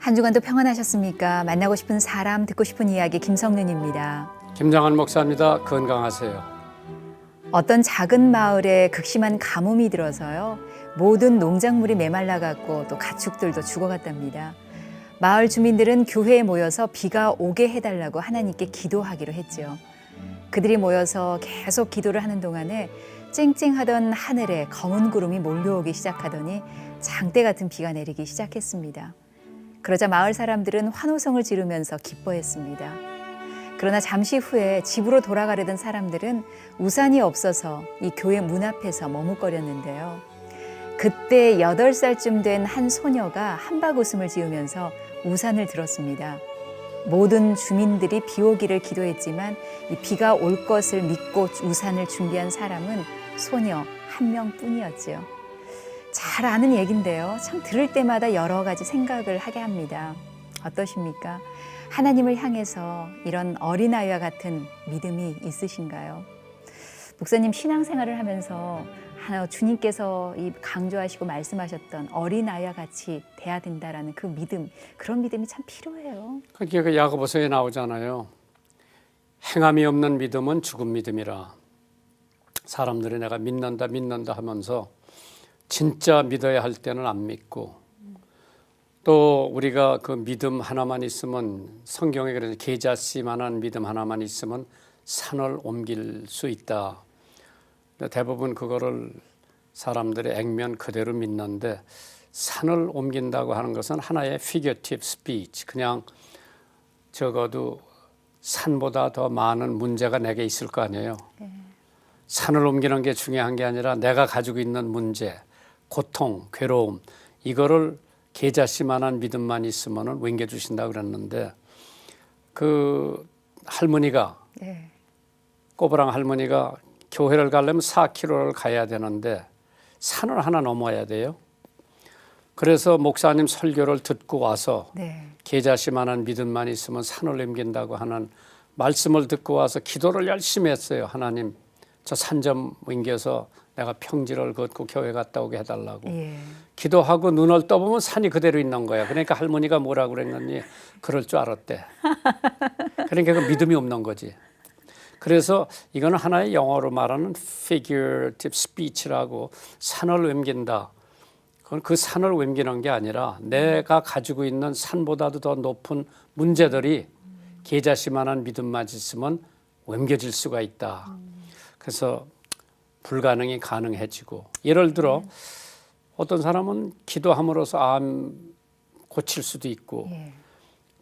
한 주간도 평안하셨습니까? 만나고 싶은 사람, 듣고 싶은 이야기 김성윤입니다. 김장한 목사입니다. 건강하세요. 어떤 작은 마을에 극심한 가뭄이 들어서요. 모든 농작물이 메말라갔고 또 가축들도 죽어갔답니다. 마을 주민들은 교회에 모여서 비가 오게 해달라고 하나님께 기도하기로 했죠. 그들이 모여서 계속 기도를 하는 동안에 쨍쨍하던 하늘에 검은 구름이 몰려오기 시작하더니 장대 같은 비가 내리기 시작했습니다. 그러자 마을 사람들은 환호성을 지르면서 기뻐했습니다. 그러나 잠시 후에 집으로 돌아가려던 사람들은 우산이 없어서 이 교회 문 앞에서 머뭇거렸는데요. 그때 8살쯤 된 한 소녀가 한박 웃음을 지으면서 우산을 들었습니다. 모든 주민들이 비 오기를 기도했지만 이 비가 올 것을 믿고 우산을 준비한 사람은 소녀 한 명뿐이었지요. 잘 아는 얘긴데요. 참 들을 때마다 여러 가지 생각을 하게 합니다. 어떠십니까? 하나님을 향해서 이런 어린아이와 같은 믿음이 있으신가요? 목사님 신앙생활을 하면서 주님께서 이 강조하시고 말씀하셨던 어린아이와 같이 돼야 된다라는 그 믿음, 그런 믿음이 참 필요해요. 그게 그 야고보서에 나오잖아요. 행함이 없는 믿음은 죽은 믿음이라. 사람들이 내가 믿는다 하면서 진짜 믿어야 할 때는 안 믿고, 또 우리가 그 믿음 하나만 있으면, 성경에 그래서 계자씨만한 믿음 하나만 있으면 산을 옮길 수 있다. 대부분 그거를 사람들이 액면 그대로 믿는데, 산을 옮긴다고 하는 것은 하나의 figurative speech, 그냥 적어도 산보다 더 많은 문제가 내게 있을 거 아니에요. 산을 옮기는 게 중요한 게 아니라 내가 가지고 있는 문제, 고통, 괴로움, 이거를 계자씨만한 믿음만 있으면 옮겨주신다고 그랬는데, 그 할머니가, 꼬부랑 할머니가 교회를 가려면 4km를 가야 되는데 산을 하나 넘어야 돼요. 그래서 목사님 설교를 듣고 와서 계자씨만한 믿음만 있으면 산을 옮긴다고 하는 말씀을 듣고 와서 기도를 열심히 했어요. 하나님, 저 산 좀 옮겨서 내가 평지를 걷고 교회 갔다 오게 해달라고. 기도하고 눈을 떠보면 산이 그대로 있는 거야. 그러니까 할머니가 뭐라고 그랬느니 그럴 줄 알았대. 그러니까 그 믿음이 없는 거지. 그래서 이거는 하나의 영어로 말하는 figurative speech라고, 산을 옮긴다. 그건 그 산을 옮기는 게 아니라 내가 가지고 있는 산보다도 더 높은 문제들이 계자씨만한 믿음만 있으면 옮겨질 수가 있다. 그래서 불가능이 가능해지고, 예를 들어 어떤 사람은 기도함으로써 암 고칠 수도 있고,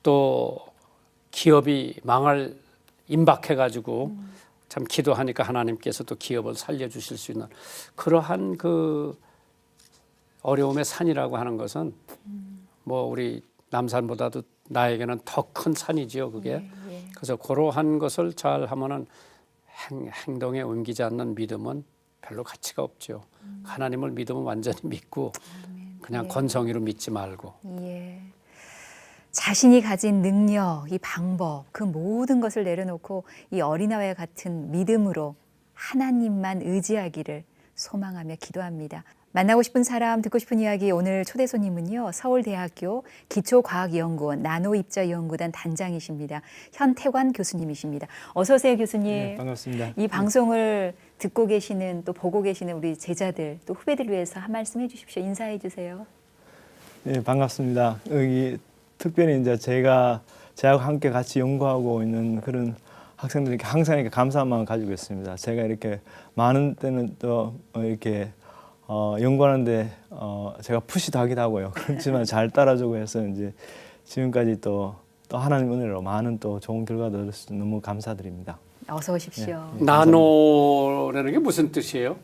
또 기업이 망할 임박해가지고 참 기도하니까 하나님께서 또 기업을 살려주실 수 있는 그러한 그 어려움의 산이라고 하는 것은 뭐 우리 남산보다도 나에게는 더 큰 산이지요, 그게. 그래서 그러한 것을 잘 하면은 행동에 옮기지 않는 믿음은 별로 가치가 없죠. 하나님을 믿으면 완전히 믿고 그냥 건성이로 믿지 말고. 자신이 가진 능력, 이 방법, 그 모든 것을 내려놓고 이 어린아이와 같은 믿음으로 하나님만 의지하기를 소망하며 기도합니다. 만나고 싶은 사람, 듣고 싶은 이야기, 오늘 초대 손님은요, 서울대학교 기초과학연구원 나노입자연구단 단장이십니다. 현태관 교수님이십니다. 어서 오세요, 교수님. 네, 반갑습니다. 이 방송을 듣고 계시는, 또 보고 계시는 우리 제자들, 또 후배들 위해서 한 말씀 해주십시오. 인사해 주세요. 네, 반갑습니다. 여기 특별히 이제 제가 저하고 함께 같이 연구하고 있는 그런 학생들에게 항상 이렇게 감사한 마음을 가지고 있습니다. 제가 이렇게 많은 때는 또 이렇게 연구하는데 제가 푸시도 하기도 하고요. 그렇지만 잘 따라주고 해서 이제 지금까지 또 하나님 은혜로 많은 또 좋은 결과도 얻어서 너무 감사드립니다. 어서 오십시오. 네, 나노라는 게 무슨 뜻이에요?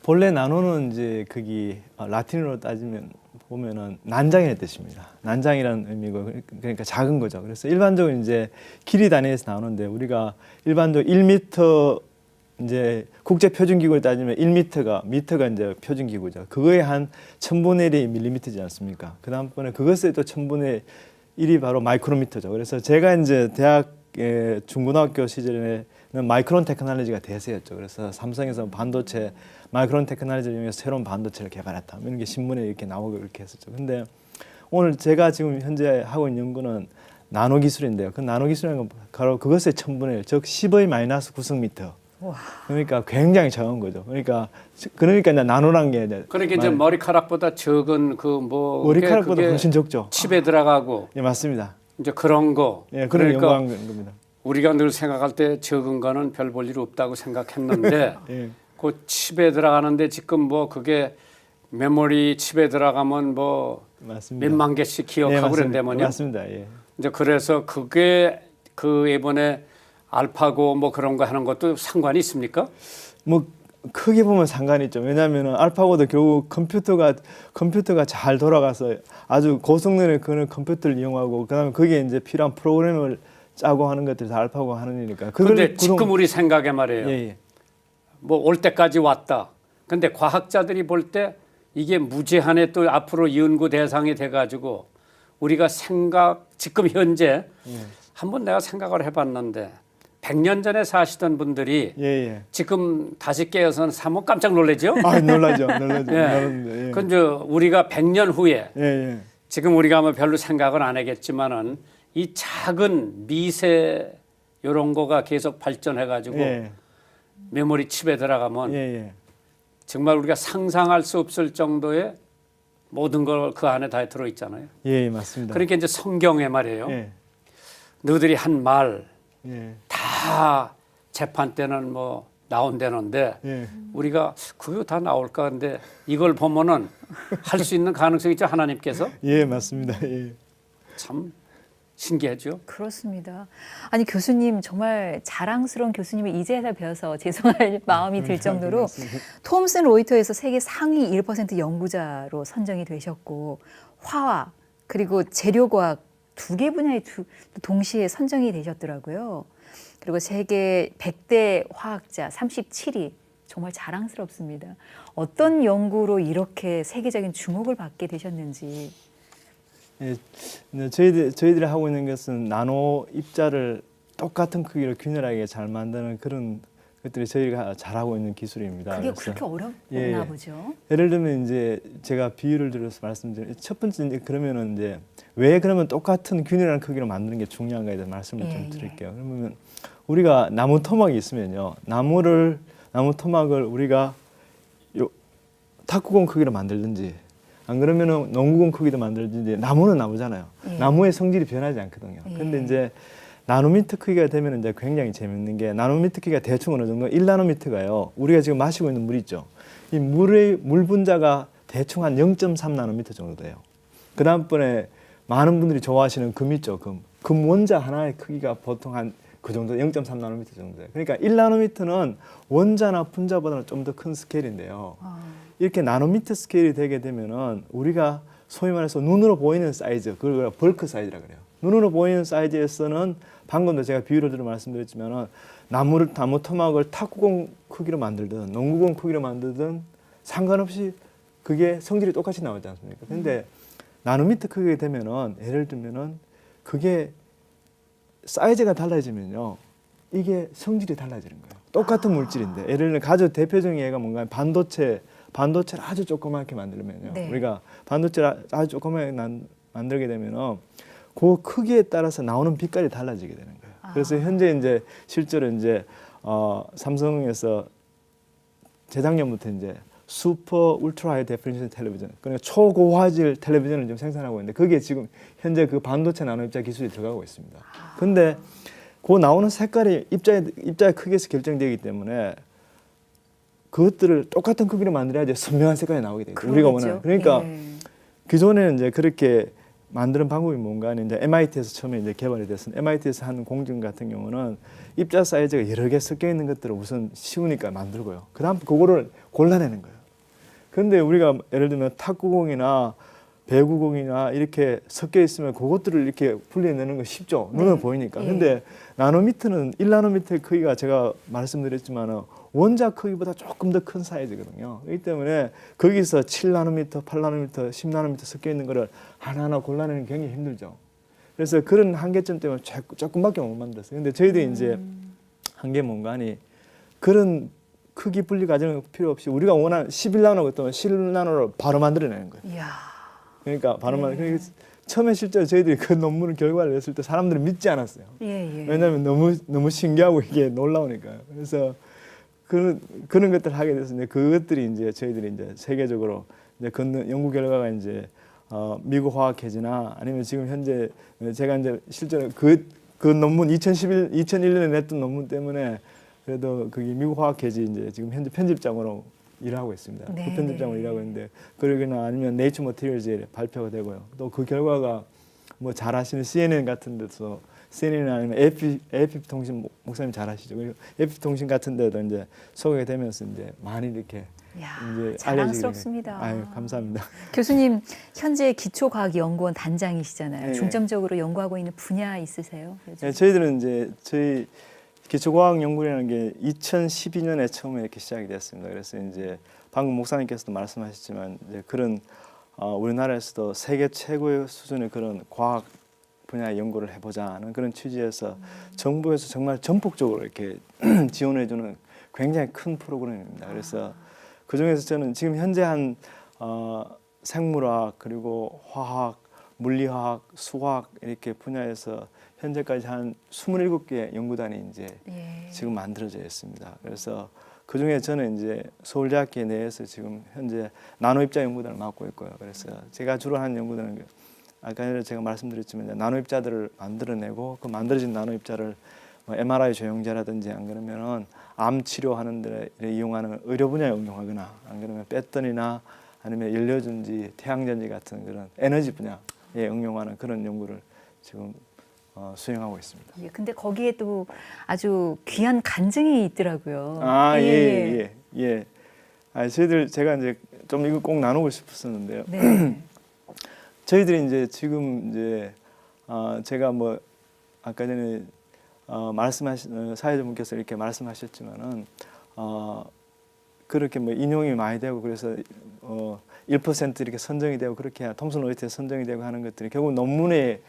본래 나노는 이제 거기 라틴어로 따지면 보면은 난장의 뜻입니다. 난장이라는 의미고, 그러니까 작은 거죠. 그래서 일반적으로 이제 길이 단위에서 나오는데, 우리가 일반적으로 1m 이제 국제 표준 기구를 따지면 1m가 이제 표준 기구죠. 그거에 한 1000분의 1이 밀리미터지 않습니까? 그다음번에 그것의 또 1000분의 1이 바로 마이크로미터죠. 그래서 제가 이제 대학 중고등학교 시절에는 마이크론 테크놀로지가 대세였죠. 그래서 삼성에서 반도체 마이크론 테크놀로지를 이용해서 새로운 반도체를 개발했다, 이런 게 신문에 이렇게 나오고 이렇게 했었죠. 근데 오늘 제가 지금 현재 하고 있는 연구는 나노 기술인데요. 그 나노 기술이라는 건 바로 그것의 천분의 1, 즉 10의 마이너스 9승미터. 와. 그러니까 굉장히 작은 거죠. 그러니까 이제 나노란 게 이제 그러니까 이제 머리카락보다 적은 그 뭐 머리카락보다 훨씬 적죠. 칩에 들어가고 예, 맞습니다. 이제 그런 거. 예, 그런 그러니까 연구한 겁니다. 우리가 늘 생각할 때 적은 거는 별 볼 일 없다고 생각했는데 예. 그 칩에 들어가는데 지금 뭐 그게 메모리 칩에 들어가면 뭐 맞습니다. 몇만 개씩 예, 기억하고 맞습니다. 그런다면요. 맞습니다. 예. 이제 그래서 그게 그 이번에 알파고 뭐 그런 거 하는 것도 상관이 있습니까? 뭐 크게 보면 상관이 있죠. 왜냐하면 알파고도 결국 컴퓨터가 잘 돌아가서 아주 고성능의 그런 컴퓨터를 이용하고 그다음에 거기에 이제 필요한 프로그램을 짜고 하는 것들이 다 알파고가 하는 일이니까. 그런데 지금 우리 생각에 말이에요. 예, 예. 뭐 올 때까지 왔다. 근데 과학자들이 볼 때 이게 무제한에 또 앞으로 연구 대상이 돼가지고 우리가 지금 현재 한번 내가 생각을 해봤는데 100년 전에 사시던 분들이 예, 예. 지금 다시 깨어서는 사뭇 깜짝 놀라죠? 아, 놀라죠. 예. 놀랐는데. 예. 근데 우리가 100년 후에 예, 예. 지금 우리가 뭐 별로 생각은 안 하겠지만은 이 작은 미세 이런 거가 계속 발전해가지고 예. 메모리 칩에 들어가면 예, 예. 정말 우리가 상상할 수 없을 정도의 모든 걸 그 안에 다 들어있잖아요. 예, 맞습니다. 그러니까 이제 성경에 말이에요. 예. 너희들이 한 말 다 예. 재판 때는 뭐 나온다는데 예. 우리가 그거 다 나올까 근데 이걸 보면은 할 수 있는 가능성이 있죠. 하나님께서 예, 맞습니다. 예. 참 신기하죠. 그렇습니다. 아니 교수님 정말 자랑스러운 교수님을 이제야 배워서 죄송할 마음이 들 정도로 톰슨 로이터에서 세계 상위 1% 연구자로 선정이 되셨고 화학 그리고 재료과학 두 개 분야에 동시에 선정이 되셨더라고요. 그리고 세계 100대 화학자 37위 정말 자랑스럽습니다. 어떤 연구로 이렇게 세계적인 주목을 받게 되셨는지. 예, 저희들이 하고 있는 것은 나노 입자를 똑같은 크기로 균일하게 잘 만드는 그런 것들이 저희가 잘하고 있는 기술입니다. 그게 그래서 그렇게 어렵나 예, 보죠. 예를 들면 이제 제가 비유를 들어서 말씀드리면 첫 번째 이제 그러면은 이제 왜 그러면 똑같은 균일한 크기로 만드는 게 중요한가에 대해서 말씀을 좀 드릴게요. 그러면 우리가 나무 토막이 있으면요, 나무 토막을 우리가 요 탁구공 크기로 만들든지 안 그러면은 농구공 크기도 만들든지 나무는 나무잖아요. 예. 나무의 성질이 변하지 않거든요. 예. 근데 이제 나노미터 크기가 되면 이제 굉장히 재밌는 게 나노미터 크기가 대충 어느 정도 1나노미터가요. 우리가 지금 마시고 있는 물 있죠. 이 물 분자가 대충 한 0.3 나노미터 정도 돼요. 그다음번에 많은 분들이 좋아하시는 금 있죠. 금 원자 하나의 크기가 보통 한 그 정도 0.3 나노미터 정도 돼요. 그러니까 1나노미터는 원자나 분자보다는 좀 더 큰 스케일인데요. 이렇게 나노미터 스케일이 되게 되면은 우리가 소위 말해서 눈으로 보이는 사이즈, 그걸 벌크 사이즈라 그래요. 눈으로 보이는 사이즈에서는 방금도 제가 비유를 들어 말씀드렸지만은 나무 토막을 탁구공 크기로 만들든 농구공 크기로 만들든 상관없이 그게 성질이 똑같이 나오지 않습니까? 근데 나노미터 크기가 되면은 예를 들면은 그게 사이즈가 달라지면요, 이게 성질이 달라지는 거예요. 똑같은 물질인데 예를 들면 가장 대표적인 예가 뭔가 반도체를 아주 조그맣게 만들면요, 네. 우리가 반도체를 아주 조그맣게 만들게 되면은 그 크기에 따라서 나오는 빛깔이 달라지게 되는 거예요. 그래서 현재 이제 실제로 이제 삼성에서 재작년부터 이제 슈퍼 울트라 하이 데피니션 텔레비전, 그러니까 초고화질 텔레비전을 좀 생산하고 있는데 그게 지금 현재 그 반도체 나노 입자 기술이 들어가고 있습니다. 근데 그 나오는 색깔이 입자의 크기에서 결정되기 때문에 그것들을 똑같은 크기로 만들어야지 선명한 색깔이 나오게 되죠. 우리가 원하는. 그러니까 기존에는 이제 그렇게 만드는 방법이 뭔가 하는 이제 MIT에서 처음에 이제 개발이 됐습니다. MIT에서 하는 공정 같은 경우는 입자 사이즈가 여러 개 섞여 있는 것들을 우선 쉬우니까 만들고요. 그다음 그거를 골라내는 거예요. 그런데 우리가 예를 들면 탁구공이나 배구공이나 이렇게 섞여 있으면 그것들을 이렇게 분리해내는 건 쉽죠. 눈으로 보이니까. 근데 나노미터는 1나노미터의 크기가 제가 말씀드렸지만은 원자 크기보다 조금 더 큰 사이즈거든요. 그렇기 때문에 거기서 7나노미터, 8나노미터, 10나노미터 섞여 있는 거를 하나하나 골라내는 게 굉장히 힘들죠. 그래서 그런 한계점 때문에 조금밖에 못 만들었어요. 근데 저희들이 이제 한 게 뭔가 하니 그런 크기 분리 과정이 필요 없이 우리가 원하는 11나노 같은 11나노를 바로 만들어내는 거예요. 이야. 그러니까 발음만 그러니까 처음에 실제로 저희들이 그 논문을 결과를 냈을 때 사람들은 믿지 않았어요. 예, 예. 왜냐하면 너무 신기하고 이게 놀라우니까요. 그래서 그런 것들을 하게 돼서 이제 그것들이 이제 저희들이 이제 세계적으로 이제 그 연구 결과가 이제 미국 화학회지나 아니면 지금 현재 제가 이제 실제로 그 논문 2001년에 냈던 논문 때문에 그래도 그게 미국 화학회지 이제 지금 현재 편집장으로 일하고 있습니다. 네, 부편집장으로 네. 일하고 있는데 그러거나 아니면 네이처 머티리얼즈에 발표가 되고요. 또 그 결과가 뭐 잘 아시는 CNN 같은 데서 CNN 아니면 AP 통신 목사님 잘 아시죠? 그리고 AP 통신 같은 데도 이제 소개가 되면서 이제 많이 이렇게 야, 이제 자랑스럽습니다. 아유, 감사합니다. 교수님 현재 기초과학연구원 단장이시잖아요. 네. 중점적으로 연구하고 있는 분야 있으세요? 요즘? 네, 저희들은 이제 저희 기초과학연구라는 게 2012년에 처음에 이렇게 시작이 됐습니다. 그래서 이제 방금 목사님께서도 말씀하셨지만 이제 그런 우리나라에서도 세계 최고의 수준의 그런 과학 분야 연구를 해보자는 그런 취지에서 정부에서 정말 전폭적으로 이렇게 지원해주는 굉장히 큰 프로그램입니다. 그래서 그 중에서 저는 지금 현재 한 생물학 그리고 화학, 물리화학, 수학 이렇게 분야에서 현재까지 한 27개 연구단이 이제 예. 지금 만들어져 있습니다. 그래서 그 중에 저는 이제 서울대학교 내에서 지금 현재 나노입자 연구단을 맡고 있고요. 그래서 제가 주로 하는 연구단은 아까 전에 제가 말씀드렸지만 이제 나노입자들을 만들어내고 그 만들어진 나노입자를 뭐 MRI 조영제라든지 안 그러면은 암 치료하는 데 이용하는 의료 분야에 응용하거나 안 그러면 배터리나 아니면 연료전지, 태양전지 같은 그런 에너지 분야에 응용하는 그런 연구를 지금 수행하고 있습니다. 예, 근데 거기에 또 아주 귀한 간증이 있더라고요. 예. 제가 이제 좀 이거 꼭 나누고 싶었었는데요. 네. 저희들이 이제 지금 이제 제가 뭐 아까 전에 말씀하신 사회자분께서 이렇게 말씀하셨지만은 그렇게 뭐 인용이 많이 되고 그래서 1% 이렇게 선정이 되고 그렇게 톰슨 로이터에 선정이 되고 하는 것들이 결국 논문의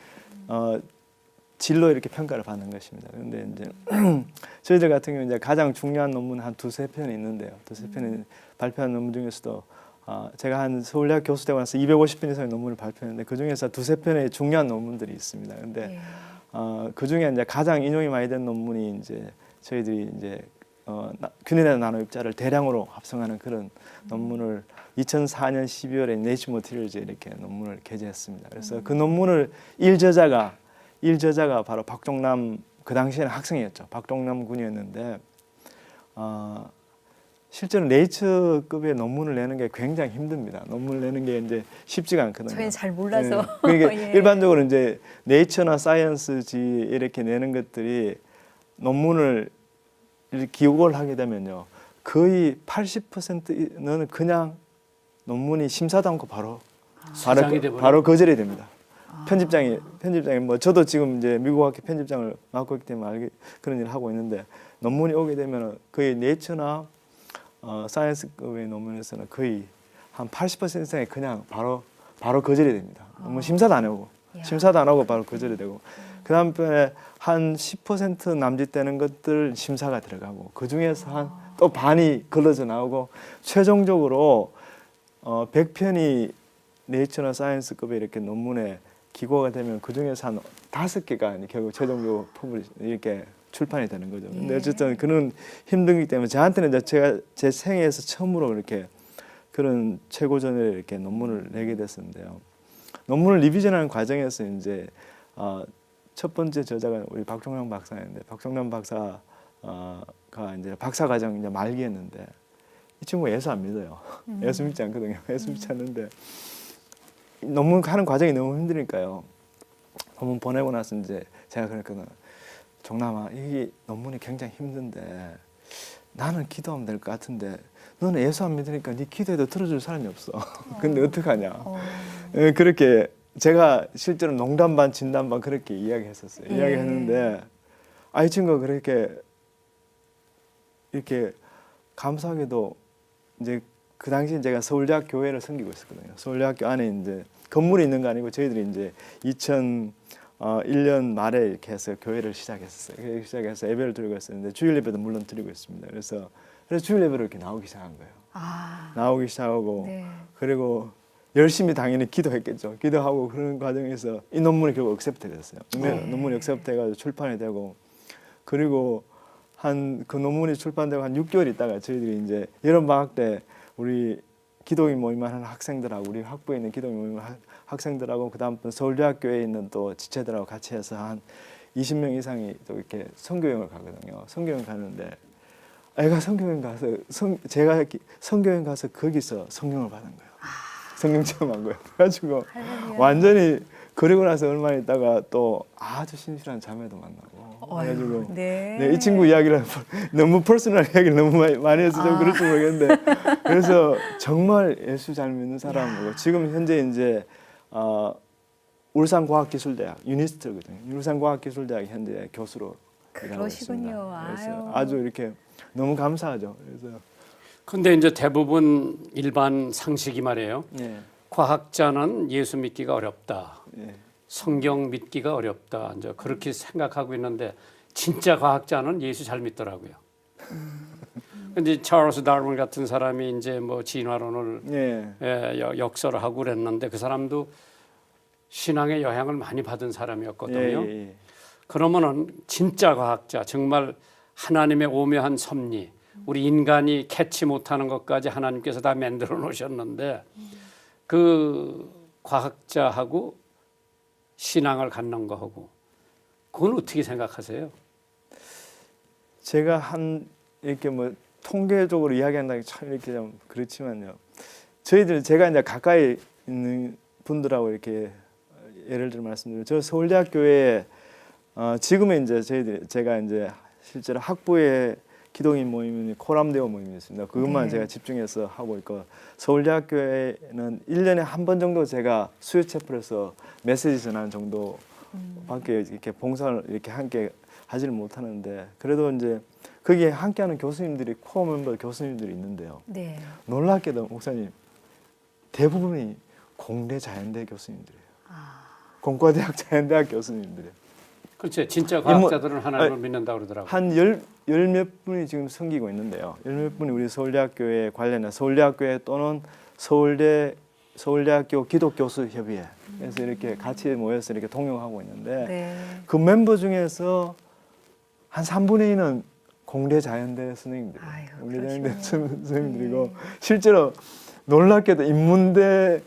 질로 이렇게 평가를 받는 것입니다. 그런데 이제 저희들 같은 경우 이제 가장 중요한 논문 한 두세 편이 있는데요. 두세 편이 발표한 논문 중에서도 제가 한 서울대학 교수 되고 나서 250편 이상의 논문을 발표했는데 그 중에서 두세 편의 중요한 논문들이 있습니다. 그런데 그 중에 이제 가장 인용이 많이 된 논문이 이제 저희들이 이제 균일한 나노입자를 대량으로 합성하는 그런 논문을 2004년 12월에 네이처 머티리얼즈에 이렇게 논문을 게재했습니다. 그래서 그 논문을 일저자가 바로 박종남 그 당시에는 학생이었죠. 박종남 군이었는데 실제로 네이처급의 논문을 내는 게 굉장히 힘듭니다. 논문을 내는 게 이제 쉽지가 않거든요. 저희는 잘 몰라서. 네. 그러니까 예. 일반적으로 이제 네이처나 사이언스지 이렇게 내는 것들이 논문을 이렇게 기록을 하게 되면요. 거의 80%는 그냥 논문이 심사도 않고 바로 거절이 됩니다. 편집장이 뭐 저도 지금 이제 미국 학회 편집장을 맡고 있기 때문에 그런 일을 하고 있는데 논문이 오게 되면 거의 네이처나 사이언스급의 논문에서는 거의 한 80% 이상이 그냥 바로 거절이 됩니다. 논문 심사도 안 하고 바로 거절이 되고 그다음에 한 10% 남짓되는 것들 심사가 들어가고 그 중에서 한 또 반이 걸러져 나오고 최종적으로 100편이 네이처나 사이언스급의 이렇게 논문에 기고가 되면 그 중에서 한 5개가 결국 최종적으로 이렇게 출판이 되는 거죠. 근데 어쨌든 그런 힘들기 때문에 저한테는 제가 제 생애에서 처음으로 이렇게 그런 최고전에 이렇게 논문을 내게 됐었는데요. 논문을 리비전하는 과정에서 이제 첫 번째 저자가 우리 박종남 박사였는데 박종남 박사가 이제 박사과정 이제 말기였는데 이 친구가 예수 안 믿어요. 예수 믿지 않거든요. 예수 믿지 않는데 논문 하는 과정이 너무 힘드니까요. 논문 보내고 나서 이제 제가 그랬거든요. 종남아, 이 논문이 굉장히 힘든데 나는 기도하면 될 것 같은데 너는 예수 안 믿으니까 네 기도에도 들어줄 사람이 없어. 근데 어떡하냐. 그렇게 제가 실제로 농담 반 진담 반 그렇게 이야기했었어요. 이야기했는데 이 친구가 그렇게 이렇게 감사하게도 이제 그 당시에 제가 서울대학 교회를 섬기고 있었거든요. 서울대학교 안에 이제 건물이 있는 거 아니고 저희들이 이제 2001년 말에 이렇게 해서 교회를 시작했었어요. 시작해서 예배를 드리고 있었는데 주일 예배도 물론 드리고 있습니다. 그래서 주일 예배로 이렇게 나오기 시작한 거예요. 나오기 시작하고 네. 그리고 열심히 당연히 기도했겠죠. 기도하고 그런 과정에서 이 논문이 결국 억셉트가 됐어요. 논문이 억셉트해가지고 출판이 되고, 그리고 한 그 논문이 출판되고 한 6개월 있다가 저희들이 이제 여름 방학 때 우리 기독인 모임을 하는 학생들하고, 우리 학부에 있는 기독인 모임 학생들하고, 그다음 또 서울대학교에 있는 또 지체들하고 같이 해서 한 20명 이상이 또 이렇게 선교여행을 가거든요. 선교여행 가는데 애가 선교여행 가서 제가 선교여행 가서 거기서 성령을 받은 거예요. 성령 체험한 거예요. 그래가지고 완전히, 그리고 나서 얼마 있다가 또 아주 신실한 자매도 만나고, 그래가지고 네. 이 친구 이야기를 너무 퍼스널 이야기를 너무 많이 해서 좀 그럴지 모르겠는데, 그래서 정말 예수 잘 믿는 사람이고, 지금 현재 이제 울산과학기술대학 유니스트거든요. 울산과학기술대학 현재 교수로 일하고 있습니다. 그러시군요. 그래서 아주 이렇게 너무 감사하죠. 그래서 근데 이제 대부분 일반 상식이 말이에요. 예, 과학자는 예수 믿기가 어렵다. 예. 성경 믿기가 어렵다. 이제 그렇게 생각하고 있는데 진짜 과학자는 예수 잘 믿더라고요. 근데 찰스 다윈 같은 사람이 이제 뭐 진화론을 예. 역설을 하고 그랬는데 그 사람도 신앙의 영향을 많이 받은 사람이었거든요. 예, 예. 그러면은 진짜 과학자, 정말 하나님의 오묘한 섭리, 우리 인간이 캐치 못하는 것까지 하나님께서 다 만들어 놓으셨는데 그 과학자하고 신앙을 갖는 거하고 그건 어떻게 생각하세요? 제가 한 이렇게 뭐 통계적으로 이야기한다는 게 참 이렇게 좀 그렇지만요. 저희들, 제가 이제 가까이 있는 분들하고 이렇게 예를 들어 말씀드리면, 저 서울대학교에 지금은 이제 제가 이제 실제로 학부에 기독인 모임이 코람데오 모임이 있습니다. 그것만 네. 제가 집중해서 하고 있고, 서울대학교에는 1년에 한 번 정도 제가 수요 채플에서 메시지 전하는 정도밖에 이렇게 봉사를 이렇게 함께 하지를 못하는데, 그래도 이제 거기에 함께하는 교수님들이, 코어 멤버 교수님들이 있는데요. 네. 놀랍게도 목사님 대부분이 공대 자연대 교수님들이에요. 공과대학 자연대학 교수님들이에요. 그렇죠. 진짜 과학자들은 하나님을 믿는다고 그러더라고요. 한 열 몇 분이 지금 섬기고 있는데요. 열 몇 분이 우리 서울대학교에 관련해 서울대학교에 또는 서울대학교 기독교수협의회 그래서 이렇게 같이 모여서 이렇게 동역하고 있는데, 네. 그 멤버 중에서 한 3분의 2는 공대 자연대 선생님들이에요. 아유, 공대 자연대 그러시군요. 선생님들이고, 실제로 놀랍게도 인문대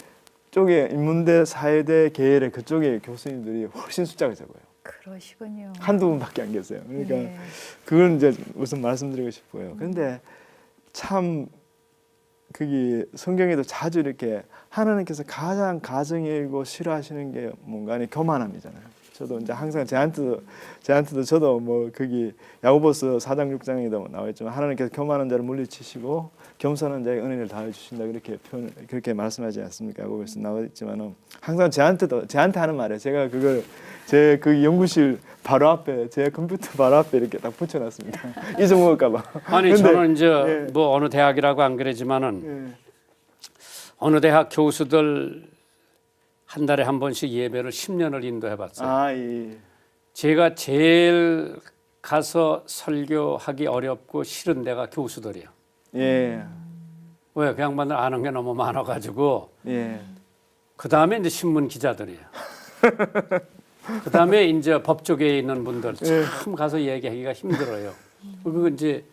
사회대 계열의 그쪽에 교수님들이 훨씬 숫자가 적어요. 그러시군요. 한두 분밖에 안 계세요. 그러니까 네. 그건 이제 우선 말씀드리고 싶어요. 근데 참 그게 성경에도 자주 이렇게 하나님께서 가장 가정이고 싫어하시는 게 뭔가 아니 교만함이잖아요. 저도 이제 항상 제한테도 저도 뭐 거기 야고보서 4장 6장에도 나와 있지만, 하나님께서 교만한 자를 물리치시고 겸손한 자에게 은혜를 다해 주신다, 그렇게 말씀하지 않습니까? 야고보서 나와 있지만은 항상 제한테 하는 말이에요. 제가 그걸 제 그 연구실 바로 앞에, 제 컴퓨터 바로 앞에 이렇게 딱 붙여놨습니다. 잊어먹을까봐. 아니 근데, 저는 이제 예. 뭐 어느 대학이라고 안 그러지만은 예. 어느 대학 교수들 한 달에 한 번씩 예배를 10년을 인도해봤어요. 아, 예. 제가 제일 가서 설교하기 어렵고 싫은 데가 교수들이에요. 예. 왜? 그 양반들 아는 게 너무 많아가지고. 예. 그 다음에 이제 신문 기자들이에요. 그 다음에 이제 법조계에 있는 분들 참 가서 얘기하기가 힘들어요. 그거 이제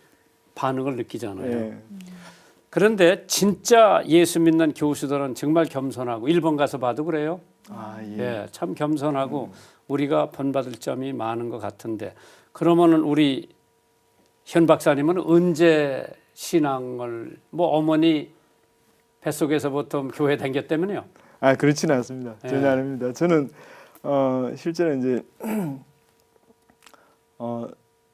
반응을 느끼잖아요. 예. 그런데 진짜 예수 믿는 교수들은 정말 겸손하고, 일본 가서 봐도 그래요. 아, 예. 예, 참 겸손하고 우리가 본받을 점이 많은 것 같은데, 그러면은 우리 현 박사님은 언제 신앙을, 뭐 어머니 뱃속에서부터 교회 다녔다면요? 아, 그렇지는 않습니다. 전혀 예. 아닙니다. 저는 실제로 이제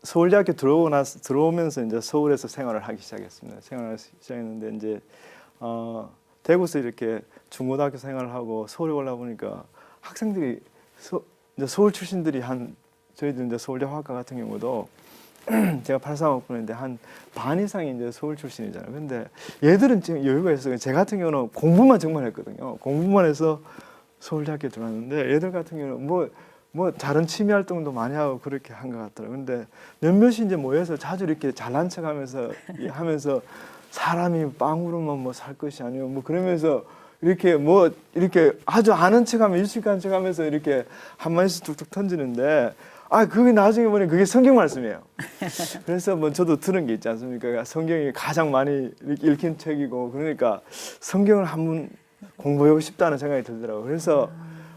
서울대학교 들어오면서 이제 서울에서 생활을 하기 시작했습니다. 생활을 시작했는데 이제 대구에서 이렇게 중고등학교 생활을 하고 서울에 올라 보니까 학생들이 이제 서울 출신들이 저희들 이제 서울대 화학과 같은 경우도 제가 83학번인데 한 반 이상이 이제 서울 출신이잖아요. 근데 얘들은 지금 여유가 있어요. 제 같은 경우는 공부만 정말 했거든요. 공부만 해서 서울대학교에 들어왔는데, 얘들 같은 경우는 뭐 다른 취미 활동도 많이 하고 그렇게 한 것 같더라고요. 근데 몇몇이 이제 모여서 자주 이렇게 잘난 척하면서 하면서 사람이 빵으로만 뭐 살 것이 아니고 뭐 그러면서 이렇게 뭐 이렇게 아주 아는 척하면 일식한 척하면서 이렇게 한 마디씩 툭툭 던지는데 그게 나중에 보니 그게 성경 말씀이에요. 그래서 뭐 저도 들은 게 있지 않습니까? 성경이 가장 많이 읽힌 책이고 그러니까 성경을 한번 공부하고 싶다는 생각이 들더라고요. 그래서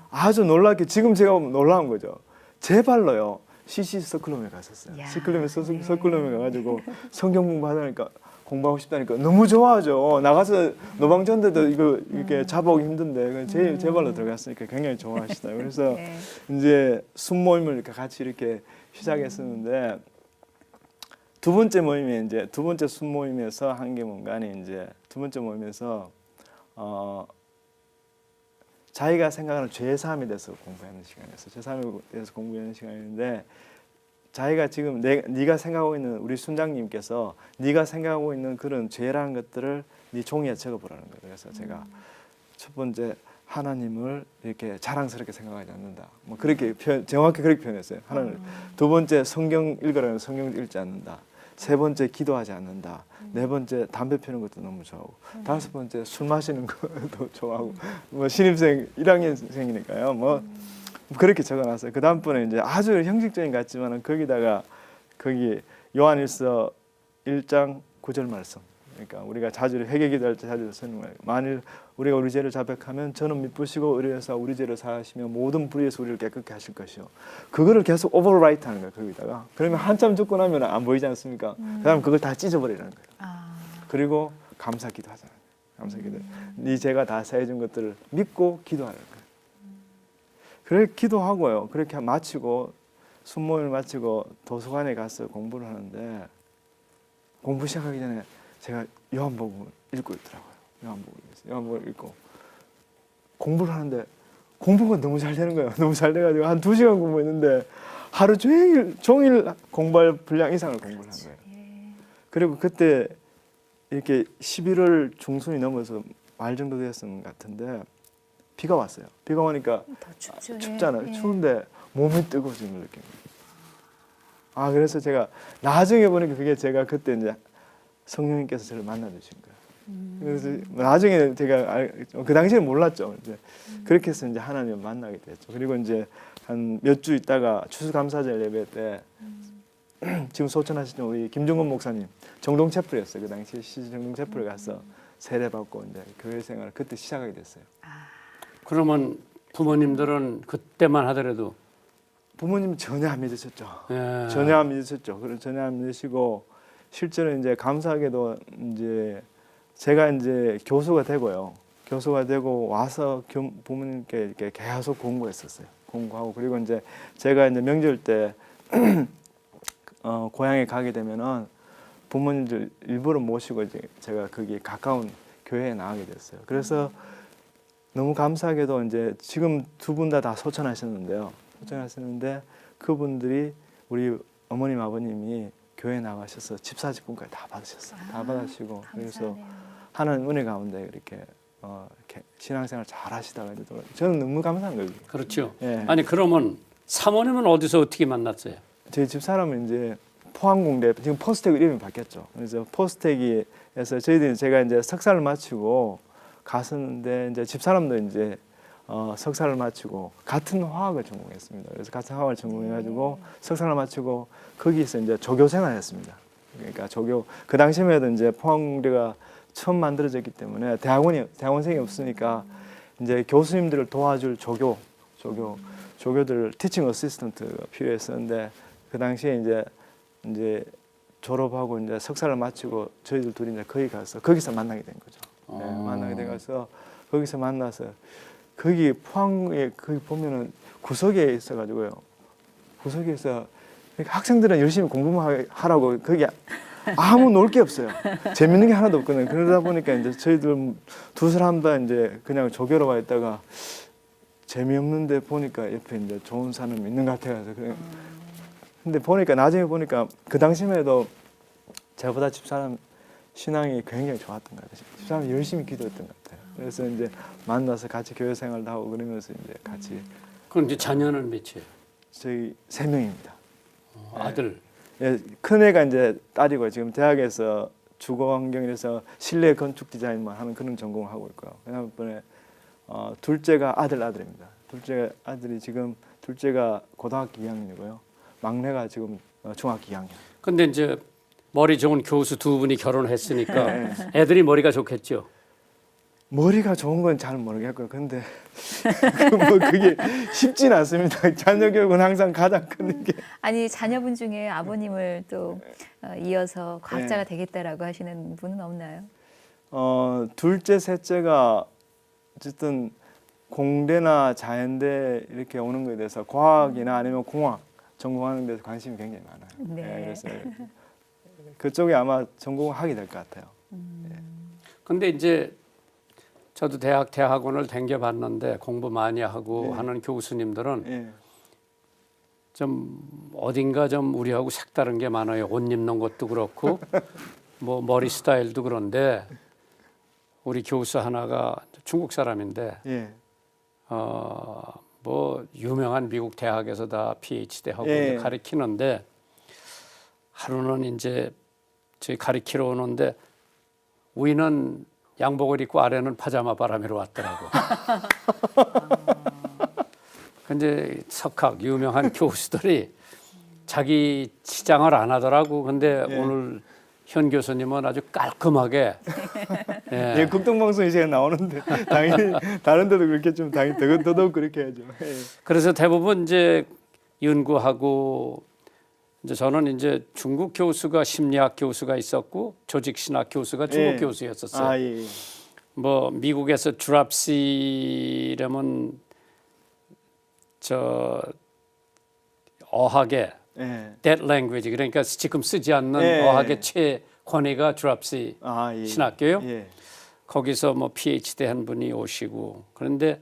아주 놀랍게 지금 제가 보면 놀라운 거죠. 제 발로요. CC 서클룸에 갔었어요. 야, 서클룸에 가가지고 성경 공부하고 싶다니까 너무 좋아하죠. 나가서 노방전대도 이거 이렇게 잡아오기 힘든데 제 발로 들어갔으니까 굉장히 좋아하시더라고요. 그래서 네. 이제 순모임을 이렇게 같이 이렇게 시작했었는데 두 번째 모임에 이제 두 번째 순모임에서 한 게 뭔가니 이제 두 번째 모임에서 자기가 생각하는 죄 사함에 대해서 공부하는 시간이었어요. 죄 사함에 대해서 공부하는 시간인데 자기가 지금 네가 생각하고 있는 우리 순장님께서 네가 생각하고 있는 그런 죄라는 것들을 네 종이에 적어보라는 거예요. 그래서 제가 첫 번째 하나님을 이렇게 자랑스럽게 생각하지 않는다. 뭐 그렇게 정확히 그렇게 표현했어요. 하나님. 두 번째 성경 읽으라는 성경 읽지 않는다. 세 번째 기도하지 않는다. 네 번째 담배 피우는 것도 너무 좋아하고 다섯 번째 술 마시는 것도 좋아하고 뭐 신입생 1학년생이니까요. 뭐 그렇게 적어놨어요. 그 다음번에 이제 아주 형식적인 것 같지만은 거기다가 거기 요한일서 1장 9절 말씀. 그러니까 우리가 자주 회개기도할 때 자주 쓰는 거예요. 만일 우리가 우리 죄를 자백하면 저는 미쁘시고 의로워서 우리 죄를 사하시며 모든 불의에서 우리를 깨끗게 하실 것이요. 그거를 계속 오버라이트 하는 거예요. 거기다가. 그러면 한참 듣고 나면 안 보이지 않습니까? 그다음 그걸 다 찢어버리라는 거예요. 그리고 감사기도 하잖아요. 감사기도. 네 죄가 다 사해준 것들을 믿고 기도하는 거예요. 그래 기도하고요. 그렇게 마치고 순모임을 마치고 도서관에 가서 공부를 하는데 공부 시작하기 전에 제가 요한복음을 읽고 있더라고요. 요한복음을 읽고 공부를 하는데 공부가 너무 잘 되는 거예요. 너무 잘 돼가지고 한 2시간 공부했는데 하루 종일 공부할 분량 이상을 공부를 한 거예요. 그리고 그때 이렇게 11월 중순이 넘어서 말 정도 됐을 것 같은데 비가 왔어요. 비가 오니까 춥잖아요. 추운데 몸이 뜨거워지는 걸 느낀 거예요. 그래서 제가 나중에 보니까 그게 제가 그때 이제 성령님께서 저를 만나 주신 거예요. 그래서 나중에 제가 그 당시에는 몰랐죠. 이제 그렇게 해서 이제 하나님을 만나게 됐죠. 그리고 이제 한 몇 주 있다가 추수감사절 예배 때 지금 소천하시는 우리 김종건 목사님 정동체플이었어요. 그 당시에 정동체플에 가서 세례 받고 이제 교회 생활을 그때 시작하게 됐어요. 그러면 부모님들은 그때만 하더라도 부모님 전혀 안 믿으셨죠. 예. 전혀 안 믿으셨죠. 그리고 전혀 안 믿으시고 실제로 이제 감사하게도 이제 제가 이제 교수가 되고요. 교수가 되고 와서 부모님께 이렇게 계속 공부했었어요. 공부하고 그리고 이제 제가 이제 명절 때 고향에 가게 되면은 부모님들 일부러 모시고 이제 제가 거기 가까운 교회에 나가게 됐어요. 그래서 너무 감사하게도 이제 지금 두 분 다 소천하셨는데요. 소천하셨는데 그분들이 우리 어머님 아버님이 교회 나가셔서 집사직분까지 다 받으셨어요. 다 받으시고 그래서 하나님 은혜 가운데 이렇게 신앙생활 잘 하시다가 저는 너무 감사한 거예요. 그렇죠. 예. 아니 그러면 사모님은 어디서 어떻게 만났어요? 저희 집사람은 이제 포항공대 지금 포스텍 이름이 바뀌었죠. 그래서 포스텍에서 저희들이 제가 이제 석사를 마치고 갔었는데 이제 집사람도 이제 석사를 마치고 같은 화학을 전공했습니다. 그래서 같은 화학을 전공해가지고 석사를 마치고 거기서 이제 조교 생활했습니다. 그러니까 조교 그 당시에만 해도 이제 포항공대가 처음 만들어졌기 때문에 대학원생이 없으니까 이제 교수님들을 도와줄 조교들 티칭 어시스턴트가 필요했었는데 그 당시에 이제 졸업하고 이제 석사를 마치고 저희들 둘이 이제 거기 가서 거기서 만나게 된 거죠. 네, 만나게 돼가서 거기서 만나서 거기 포항에 거기 보면은 구석에 있어가지고요. 구석에서 학생들은 열심히 공부만 하라고 거기 아무 놀 게 없어요. 재밌는 게 하나도 없거든요. 그러다 보니까 이제 저희들 두 사람 다 이제 그냥 조교로 와 있다가 재미없는데 보니까 옆에 이제 좋은 사람이 있는 것 같아서 그래. 근데 보니까 나중에 보니까 그 당시만 해도 저보다 집사람 신앙이 굉장히 좋았던 것 같아요. 집사람이 열심히 기도했던 것 같아요. 그래서 이제 만나서 같이 교회 생활도 하고 그러면서 이제 같이. 그럼 이제 자녀는 몇이에요? 저희 3명입니다. 아들. 예, 큰 애가 이제 딸이고 지금 대학에서 주거 환경에서 실내 건축 디자인만 하는 그런 전공을 하고 있고요. 그다음에 둘째가 아들입니다. 둘째 아들이 지금 둘째가 고등학교 2학년이고요. 막내가 지금 중학교 2학년. 근데 이제 머리 좋은 교수 두 분이 결혼했으니까 네. 애들이 머리가 좋겠죠. 머리가 좋은 건 잘 모르겠고요. 근데 뭐 그게 쉽진 않습니다. 자녀 교육은 항상 가장 큰 게. 아니 자녀분 중에 아버님을 또 이어서 과학자가 네. 되겠다라고 하시는 분은 없나요? 둘째, 셋째가 어쨌든 공대나 자연대 이렇게 오는 거에 대해서 과학이나 아니면 공학 전공하는 데서 관심이 굉장히 많아요. 네. 그래서 그쪽에 아마 전공하게 될 것 같아요. 근데 이제 저도 대학원을 댕겨봤는데 공부 많이 하고 네. 하는 교수님들은 예. 좀 어딘가 좀 우리하고 색다른 게 많아요. 옷 입는 것도 그렇고 뭐 머리 스타일도 그런데 우리 교수 하나가 중국 사람인데 예. 뭐 유명한 미국 대학에서 다 PhD 하고 예. 이제 가르치는데 하루는 이제 저희 가르치러 오는데 위는 양복을 입고 아래는 파자마 바람이로 왔더라고. 근데 석학 유명한 교수들이 자기 치장을 안 하더라고. 근데 예. 오늘 현 교수님은 아주 깔끔하게 예. 예, 극동방송이 제가 나오는데 당연히 다른 데도 그렇게 좀 당연히 더더욱 그렇게 해야죠. 예. 그래서 대부분 이제 연구하고 이제 저는 이제 중국 교수가 심리학 교수가 있었고 조직신학 교수가 중국 예. 교수였었어요. 아 예. 뭐 미국에서 드랍시라면 저 어학의 예. dead language 그러니까 지금 쓰지 않는 예. 어학의 최권위가 드랍시 아 예. 신학교요. 예. 거기서 뭐 PhD 한 분이 오시고 그런데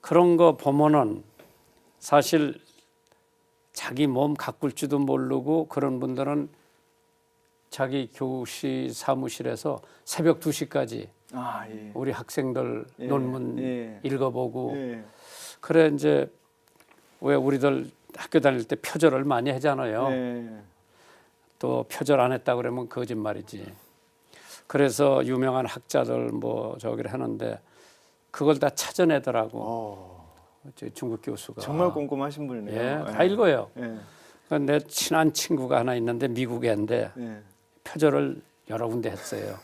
그런 거 보면은 사실 자기 몸 가꿀 줄도 모르고 그런 분들은 자기 교실 사무실에서 새벽 2시까지 아 예. 우리 학생들 예. 논문 예. 읽어보고 예. 그래 이제 왜 우리들 학교 다닐 때 표절을 많이 하잖아요. 예. 또 표절 안 했다 그러면 거짓말이지. 그래서 유명한 학자들 뭐 저기를 하는데 그걸 다 찾아내더라고. 저 중국 교수가. 정말 꼼꼼하신 분이네요. 예, 다 읽어요. 예. 내 친한 친구가 하나 있는데 미국애인데 예. 표절을 여러 군데 했어요.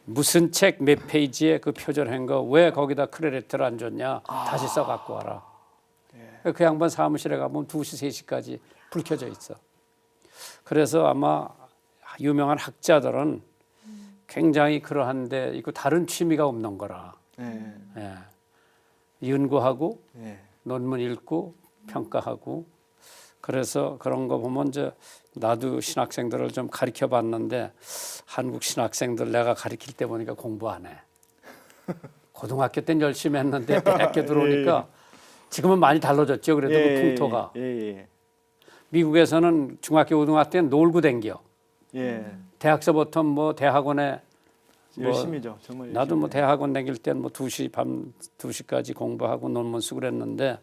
무슨 책 몇 페이지에 그 표절한 거 왜 거기다 크레딧을 안 줬냐 다시 써갖고 와라. 그 양반 사무실에 가면 2시 3시까지 불 켜져 있어. 그래서 아마 유명한 학자들은 굉장히 그러한데 이거 다른 취미가 없는 거라. 예. 예. 연구하고 예. 논문 읽고 평가하고 그래서 그런 거 보면 이제 나도 신학생들을 좀 가르쳐 봤는데 한국 신학생들 내가 가르칠 때 보니까 공부 안 해. 고등학교 때는 열심히 했는데 대학교 들어오니까 지금은 많이 달라졌죠. 그래도 그 풍토가. 예. 미국에서는 중학교 고등학교 때는 놀고 댕겨. 예. 대학서부터 뭐 대학원에 뭐 열심히죠. 정말 열심히. 나도 뭐 대학원 다닐 때는 뭐 2시 밤 2시까지 공부하고 논문 쓰고 그랬는데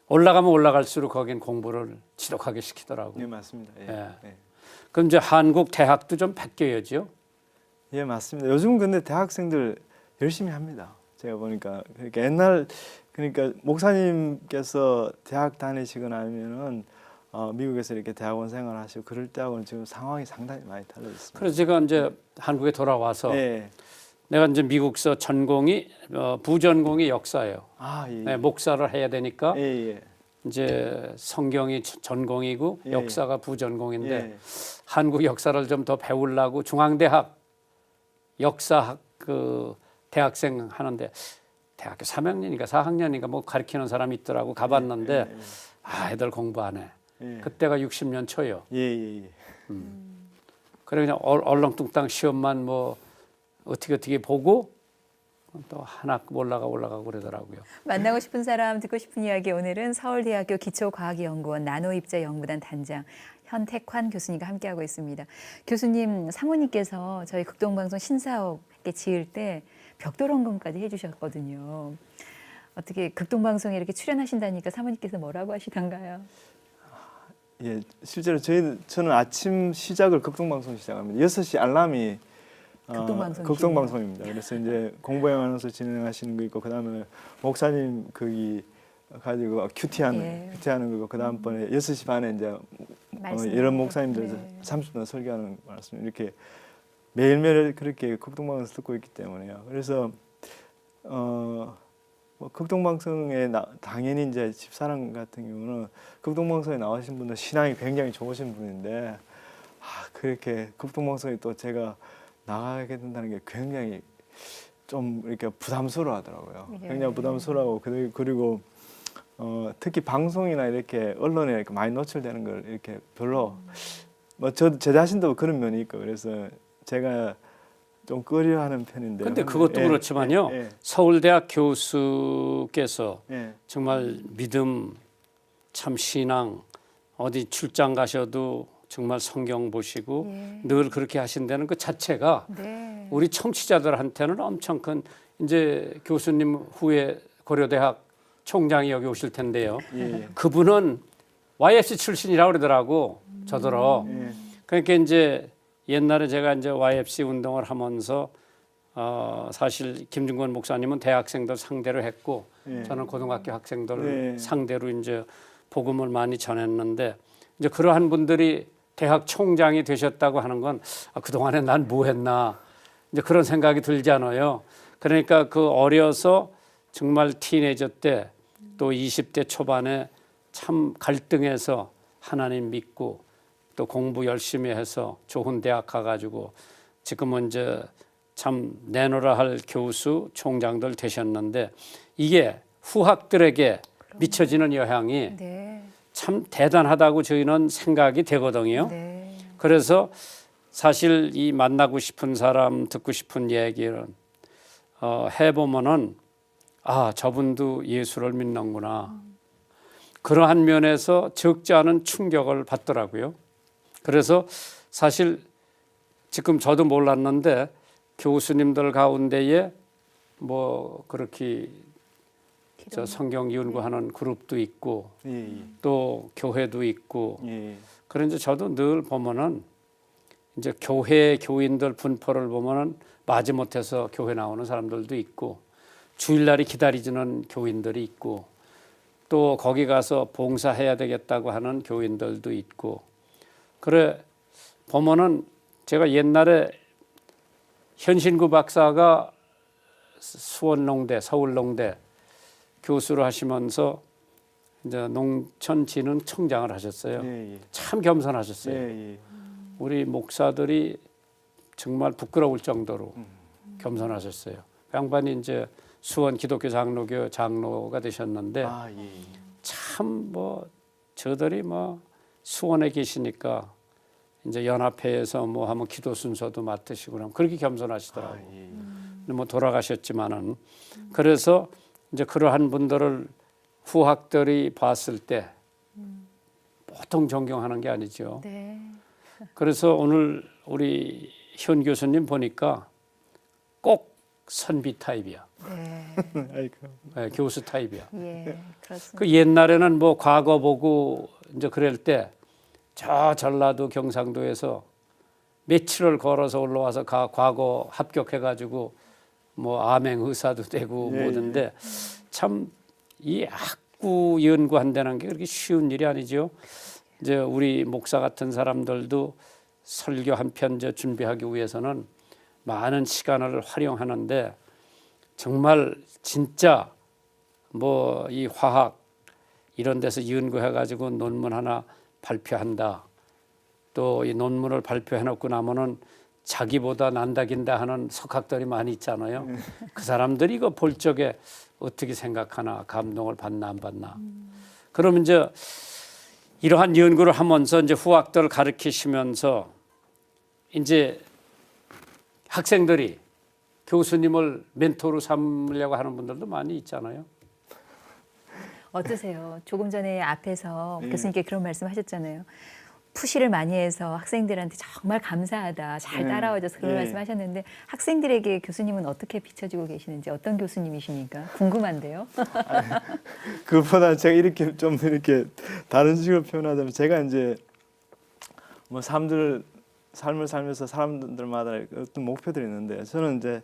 올라가면 올라갈수록 거긴 공부를 지독하게 시키더라고. 예, 맞습니다. 예. 예. 예. 그럼 이제 한국 대학도 좀 바뀌어야죠. 예, 맞습니다. 요즘 근데 대학생들 열심히 합니다. 제가 보니까 그러니까 옛날 그러니까 목사님께서 대학 다니시거나 아니면은 미국에서 이렇게 대학원 생활하시고 그럴 때하고는 지금 상황이 상당히 많이 달라졌습니다. 그래서 제가 이제 한국에 돌아와서 예. 내가 이제 미국서 전공이 부전공이 역사예요. 아, 예. 네, 목사를 해야 되니까 예, 예. 이제 성경이 전공이고 예. 역사가 부전공인데 예. 한국 역사를 좀 더 배우려고 중앙대학 역사학 그 대학생 하는데 대학교 3학년인가 4학년인가 뭐 가르치는 사람이 있더라고 가봤는데 아 애들 공부 안 해. 예. 그때가 60년 초요. 예, 예, 예. 그래 그냥 얼렁뚱땅 시험만 뭐 어떻게 보고 또 하나 올라가고 그러더라고요. 만나고 싶은 사람, 듣고 싶은 이야기 오늘은 서울대학교 기초과학연구원 나노입자연구단 단장 현택환 교수님과 함께하고 있습니다. 교수님 사모님께서 저희 극동방송 신사옥 지을 때 벽돌원금까지 해주셨거든요. 어떻게 극동방송에 이렇게 출연하신다니까 사모님께서 뭐라고 하시던가요? 예, 실제로 저는 아침 시작을 극동방송 시작합니다. 6시 알람이 극동방송입니다. 그래서 이제 공부하면서 진행하시는 거 있고 그다음에 목사님 거기 가지고 큐티하는 거고 그다음번에 6시 반에 이제 이런 목사님들 30분 설교하는 말씀 이렇게 매일매일 그렇게 극동방송에서 듣고 있기 때문에요. 그래서 뭐 극동방송에 당연히 이제 집사람 같은 경우는 극동방송에 나오신 분들 신앙이 굉장히 좋으신 분인데 그렇게 극동방송에 또 제가 나가게 된다는 게 굉장히 좀 이렇게 부담스러워하더라고요. 굉장히 부담스러워하고 그리고 특히 방송이나 이렇게 언론에 이렇게 많이 노출되는 걸 이렇게 별로 뭐 제 자신도 그런 면이 있고 그래서 제가 좀 꺼려하는 편인데. 근데 그것도 그렇지만요. 서울대학 교수께서 정말 믿음, 참 신앙, 어디 출장 가셔도 정말 성경 보시고 늘 그렇게 하신다는 그 자체가 우리 청취자들한테는 엄청 큰 이제 교수님 후에 고려대학 총장이 여기 오실 텐데요. 그분은 YFC 출신이라고 그러더라고 저더러. 그러니까 이제 옛날에 제가 이제 YFC 운동을 하면서 사실 김중건 목사님은 대학생들 상대로 했고 저는 고등학교 학생들 상대로 이제 복음을 많이 전했는데 이제 그러한 분들이 대학 총장이 되셨다고 하는 건 그동안에 난 뭐 했나 이제 그런 생각이 들잖아요. 그러니까 그 어려서 정말 티네이저 때 또 20대 초반에 참 갈등해서 하나님 믿고 또 공부 열심히 해서 좋은 대학 가가지고 지금은 이제 참 내노라 할 교수 총장들 되셨는데 이게 후학들에게 미쳐지는 영향이 참 대단하다고 저희는 생각이 되거든요. 그래서 사실 이 만나고 싶은 사람 듣고 싶은 얘기를 해보면은 저분도 예수를 믿는구나. 그러한 면에서 적지 않은 충격을 받더라고요. 그래서 사실 지금 저도 몰랐는데 교수님들 가운데에 뭐 그렇게 저 성경 연구하는 그룹도 있고 또 교회도 있고 그런데 저도 늘 보면은 이제 교회 교인들 분포를 보면은 마지못해서 교회 나오는 사람들도 있고 주일날이 기다리지는 교인들이 있고 또 거기 가서 봉사해야 되겠다고 하는 교인들도 있고 그래 보면은 제가 옛날에 현신구 박사가 수원농대 서울농대 교수를 하시면서 이제 농촌진흥청장을 하셨어요. 참 겸손하셨어요. 우리 목사들이 정말 부끄러울 정도로 겸손하셨어요. 그 양반이 이제 수원 기독교 장로교 장로가 되셨는데 참 뭐 저들이 뭐 수원에 계시니까 이제 연합회에서 뭐 하면 기도 순서도 맡으시고 그러면 그렇게 겸손하시더라고요. 근데 뭐 돌아가셨지만은 그래서 이제 그러한 분들을 후학들이 봤을 때 보통 존경하는 게 아니죠. 그래서 오늘 우리 현 교수님 보니까 꼭 선비 타입이야. 네, 교수 타입이야. 그렇습니다. 그 옛날에는 뭐 과거 보고 이제 그럴 때 저 전라도 경상도에서 며칠을 걸어서 올라와서 과거 합격해가지고 뭐 암행 의사도 되고 뭐든데 참 이 학구 연구한다는 게 그렇게 쉬운 일이 아니죠. 이제 우리 목사 같은 사람들도 설교 한 편 준비하기 위해서는 많은 시간을 활용하는데 정말 진짜 뭐 이 화학 이런 데서 연구해가지고 논문 하나 발표한다. 또 이 논문을 발표해놓고 나면은 자기보다 난다긴다 하는 석학들이 많이 있잖아요. 그 사람들이 이거 볼 적에 어떻게 생각하나 감동을 받나 안 받나. 그러면 이제 이러한 연구를 하면서 이제 후학들을 가르치시면서 이제 학생들이 교수님을 멘토로 삼으려고 하는 분들도 많이 있잖아요. 어떠세요? 조금 전에 앞에서 교수님께 그런 말씀하셨잖아요. 푸시를 많이 해서 학생들한테 정말 감사하다, 잘 따라와줘서 그런 말씀하셨는데 학생들에게 교수님은 어떻게 비춰지고 계시는지 어떤 교수님이십니까? 궁금한데요. 그보다 제가 이렇게 좀 이렇게 다른 식으로 표현하자면 제가 이제 뭐 사람들 삶을 살면서 사람들마다 어떤 목표들이 있는데 저는 이제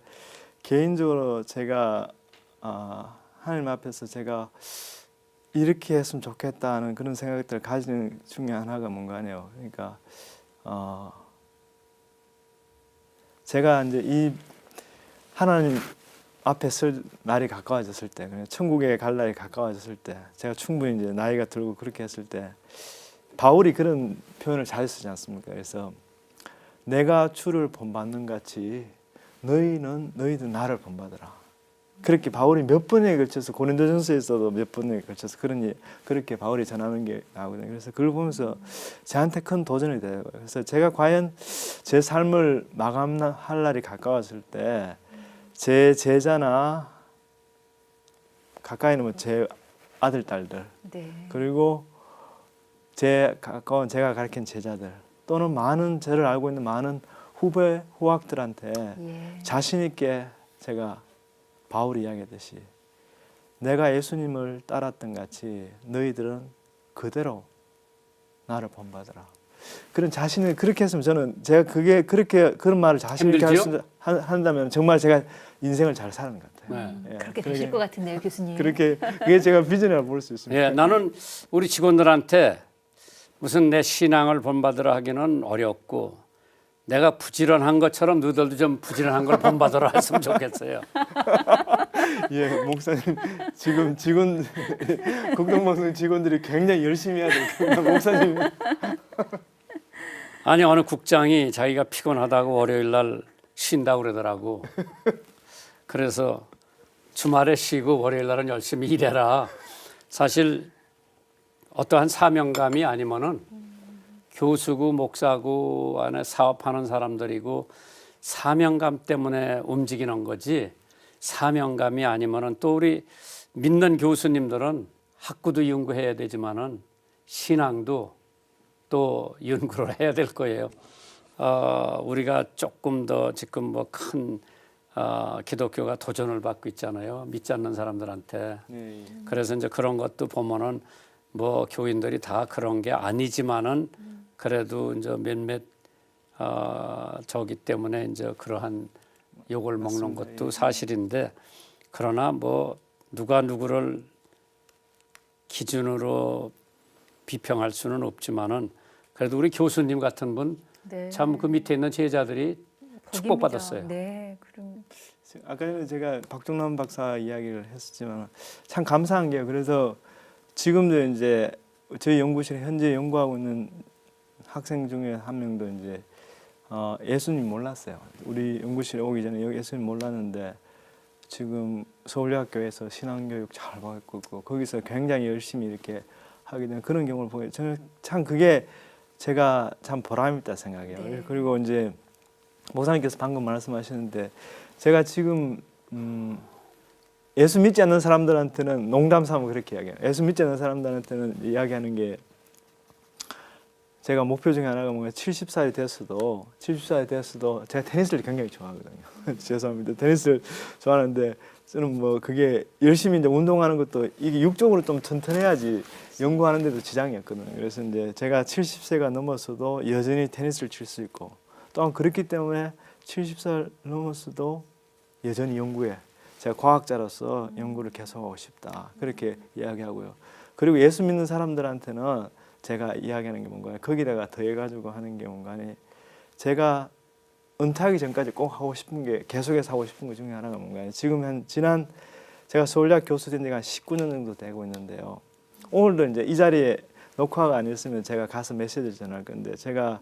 개인적으로 제가 하나님 앞에서 제가 이렇게 했으면 좋겠다는 그런 생각들을 가지는 중에 하나가 뭔가 하네요. 그러니까 제가 이제 이 하나님 앞에 설 날이 가까워졌을 때, 천국에 갈 날이 가까워졌을 때, 제가 충분히 이제 나이가 들고 그렇게 했을 때, 바울이 그런 표현을 잘 쓰지 않습니까? 그래서 내가 주를 본받는 같이 너희도 나를 본받으라. 그렇게 바울이 몇 번에 걸쳐서 고린도전서에서도 몇 번에 걸쳐서 그렇게 바울이 전하는 게 나오거든요. 그래서 그걸 보면서 저한테 큰 도전이 돼요. 그래서 제가 과연 제 삶을 마감할 날이 가까웠을 때 제 제자나 가까이는 제 아들 딸들 네. 그리고 제 가까운 제가 가르친 제자들 또는 많은 저를 알고 있는 많은 후배 후학들한테 예. 자신 있게 제가 바울이 이야기했듯이 내가 예수님을 따랐던 같이 너희들은 그대로 나를 본받으라. 그런 자신을 그렇게 했으면 저는 제가 그게 그렇게 그런 말을 자신 있게 한다면 정말 제가 인생을 잘 사는 것 같아요. 네. 예, 그렇게 되실 것 같은데요, 교수님. 그렇게 그게 제가 비전이라고 볼 수 있습니다. 예, 나는 우리 직원들한테 무슨 내 신앙을 본받으라 하기는 어렵고 내가 부지런한 것처럼 너희들도 좀 부지런한 걸 본받으라 했으면 좋겠어요. 예, 목사님 지금 직원 국동방송 직원들이 굉장히 열심히 해야 되겠습니다. 목사님. 아니 어느 국장이 자기가 피곤하다고 월요일 날 쉰다고 그러더라고. 그래서 주말에 쉬고 월요일 날은 열심히 일해라. 사실 어떠한 사명감이 아니면은 교수고 목사고 안에 사업하는 사람들이고 사명감 때문에 움직이는 거지 사명감이 아니면은 또 우리 믿는 교수님들은 학구도 연구해야 되지만은 신앙도 또 연구를 해야 될 거예요. 우리가 조금 더 지금 뭐 큰 기독교가 도전을 받고 있잖아요. 믿지 않는 사람들한테. 네. 그래서 이제 그런 것도 보면은 뭐 교인들이 다 그런 게 아니지만은 그래도 이제 몇몇 저기 때문에 이제 그러한 욕을 먹는 맞습니다. 것도 예. 사실인데 그러나 뭐 누가 누구를 기준으로 비평할 수는 없지만은 그래도 우리 교수님 같은 분 참 그 네. 밑에 있는 제자들이 축복받았어요. 네, 그럼 아까 전에 제가 박종남 박사 이야기를 했었지만 참 감사한 게요. 그래서 지금도 이제 저희 연구실에 현재 연구하고 있는 학생 중에 한 명도 이제 예수님 몰랐어요. 우리 연구실에 오기 전에 예수님 몰랐는데 지금 서울대학교에서 신앙교육 잘 받고 있고 거기서 굉장히 열심히 이렇게 하게 된 그런 경우를 보게 저는 참 그게 제가 참 보람 있다 생각해요. 네. 그리고 이제 목사님께서 방금 말씀하시는데 제가 지금 예수 믿지 않는 사람들한테는 농담 삼아 그렇게 이야기해요. 예수 믿지 않는 사람들한테는 이야기하는 게 제가 목표 중에 하나가 뭔가 70살이 됐어도 제가 테니스를 굉장히 좋아하거든요. 죄송합니다. 테니스를 좋아하는데 저는 뭐 그게 열심히 이제 운동하는 것도 이게 육적으로 좀 튼튼해야지 연구하는 데도 지장이 없거든요. 그래서 이제 제가 70세가 넘었어도 여전히 테니스를 칠 수 있고 또한 그렇기 때문에 70살 넘었어도 여전히 연구에 제가 과학자로서 연구를 계속하고 싶다. 그렇게 이야기하고요. 그리고 예수 믿는 사람들한테는 제가 이야기하는 게 뭔가 거기다가 더해가지고 하는 게 뭔가 제가 은퇴하기 전까지 꼭 하고 싶은 게 계속해서 하고 싶은 것 중에 하나가 뭔가 지금 지난 제가 서울대학 교수 된 지가 한 19년 정도 되고 있는데요. 오늘도 이제 이 자리에 녹화가 아니었으면 제가 가서 메시지를 전할 건데 제가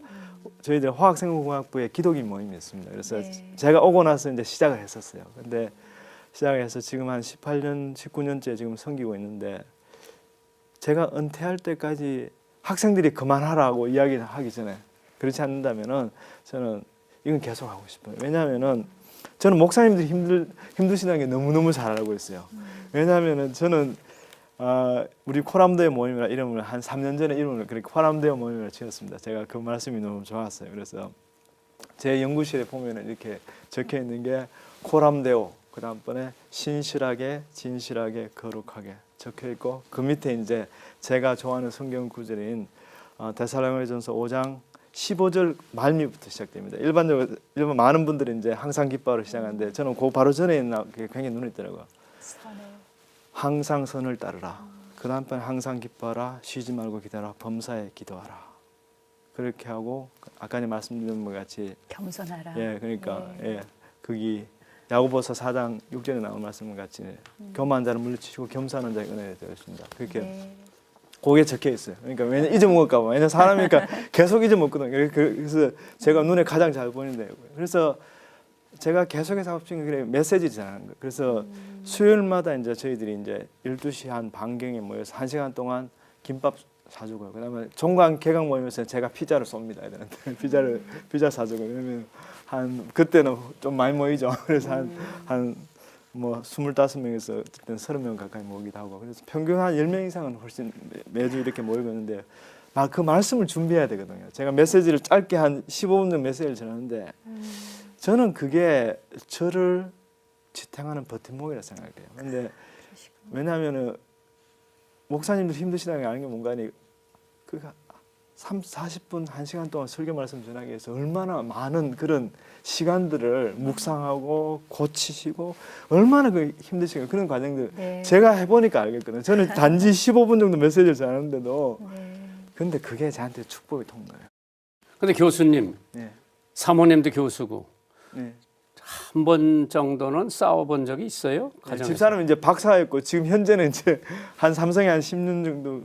저희들 화학생물공학부에 기독인 모임이 있습니다. 그래서 네. 제가 오고 나서 이제 시작을 했었어요. 근데 시작해서 지금 한 18년, 19년째 지금 섬기고 있는데 제가 은퇴할 때까지 학생들이 그만하라고 이야기를 하기 전에 그렇지 않는다면은 저는 이건 계속 하고 싶어요. 왜냐하면은 저는 목사님들이 힘드시다는 게 너무너무 잘 알고 있어요. 왜냐하면은 저는 우리 코람드의 모임이라 이름을 한 3년 전에 이름을 그렇게 코람드의 모임이라 지었습니다. 제가 그 말씀이 너무 좋았어요. 그래서 제 연구실에 보면은 이렇게 적혀 있는 게 코람데오 그다음번에 신실하게 진실하게 거룩하게 적혀 있고 그 밑에 이제 제가 좋아하는 성경 구절인 데살로니가전서 5장 15절 말미부터 시작됩니다. 일반 많은 분들이 이제 항상 기뻐하러 시작하는데 저는 그 바로 전에 그게 굉장히 눈에 띄더라고요. 항상 선을 따르라. 그 다음 번 항상 기뻐하라. 쉬지 말고 기다려. 범사에 기도하라. 그렇게 하고 아까 말씀드린 것 같이 겸손하라. 예, 그러니까 네. 예, 거기 야고보서 4장 6절에 나온 말씀 같이 교만한 자를 물리치시고 겸손한 자에게 은혜를 드렸습니다. 그렇게 네. 그게 적혀 있어요. 그러니까 왜냐 잊어먹을까 봐. 왜냐 사람이니까 계속 잊어먹거든요. 그래서 제가 눈에 가장 잘 보이는데 그래서 제가 계속해서 하고 싶은 게 메시지 전하는 거예요. 그래서 수요일마다 이제 저희들이 이제 12시 한 반경에 모여서 1시간 동안 김밥 사주고요. 그다음에 종강 개강 모임에서 제가 피자를 쏩니다. 애들한테 피자 사주고 그러면 한 그때는 좀 많이 모이죠. 그래서 한 뭐 25명에서 어쨌든 30명 가까이 모이기도 하고 그래서 평균 한 10명 이상은 훨씬 매주 이렇게 모이고 있는데 막 그 말씀을 준비해야 되거든요. 제가 메시지를 짧게 한 15분 정도 메시지를 전하는데 저는 그게 저를 지탱하는 버팀목이라 생각해요. 근데 왜냐하면은 목사님들 힘드시다는 게 아는 게 뭔가 하니 그 40분, 1시간 동안 설교 말씀 전하기 위해서 얼마나 많은 그런 시간들을 묵상하고 고치시고 얼마나 그 힘드시고 그런 과정들 네. 제가 해보니까 알겠거든요. 저는 단지 15분 정도 메시지를 전하는데도 네. 근데 그게 저한테 축복이 된 거예요. 근데 교수님, 네. 사모님도 교수고 네. 한 번 정도는 싸워본 적이 있어요? 네, 가정에서? 집사람은 이제 박사였고 지금 현재는 이제 한 삼성에 한 10년 정도